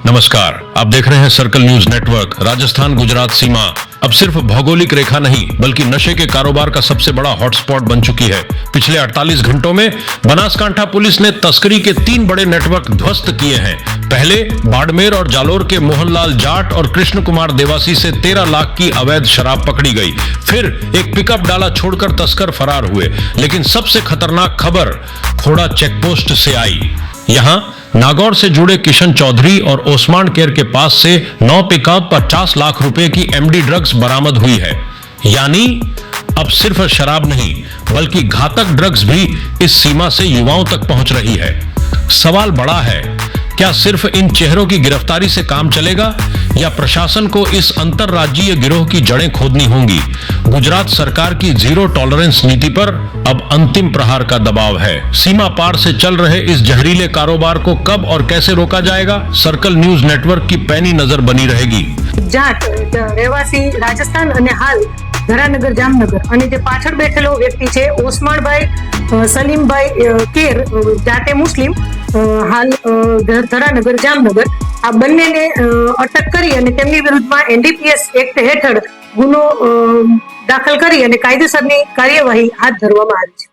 नमस्कार, आप देख रहे हैं circle news network. Rajasthan Gujarat सीमा अब सिर्फ भौगोलिक रेखा नहीं बल्कि नशे के कारोबार का सबसे बड़ा हॉटस्पॉट बन चुकी है। पिछले 48 घंटों में बनासकांठा पुलिस ने तस्करी के 3 बड़े नेटवर्क ध्वस्त किए हैं। पहले बाड़मेर और जालोर के मोहनलाल जाट और कृष्ण कुमार देवासी से 13 लाख की अवैध शराब पकड़ी गई। फिर एक पिकअप डाला छोड़कर तस्कर फरार हुए। लेकिन सबसे खतरनाक खबर खोड़ा चेकपोस्ट से आई। यहाँ नागौर से जुड़े किशन चौधरी और ओस्मान केयर के पास से 9 पिकअप 50 लाख रुपए की एमडी ड्रग्स बरामद हुई है। यानी अब सिर्फ शराब नहीं बल्कि घातक ड्रग्स भी इस सीमा से युवाओं तक पहुंच रही है। सवाल बड़ा है, क्या सिर्फ इन चेहरों की गिरफ्तारी से काम चलेगा या प्रशासन को इस अंतरराज्यीय गिरोह की जड़ें खोदनी होंगी? गुजरात सरकार की जीरो टॉलरेंस नीति पर अब अंतिम प्रहार का दबाव है। सीमा पार से चल रहे इस जहरीले कारोबार को कब और कैसे रोका जाएगा? सर्कल न्यूज नेटवर्क की पैनी नजर बनी रहेगी। जाट રહેવાસી રાજસ્થાન અને હાલ ધરાનગર જામનગર અને જે પાછળ બેઠેલો વ્યક્તિ છે ઓસમાણભાઈ સલીમભાઈ કેર જાતે મુસ્લિમ હાલ ધરાનગર જામનગર આ બંનેને અટક કરી અને તેમની વિરુદ્ધમાં એનડીપીએસ એક્ટ હેઠળ ગુનો દાખલ કરી અને કાયદેસરની કાર્યવાહી હાથ ધરવામાં આવી છે।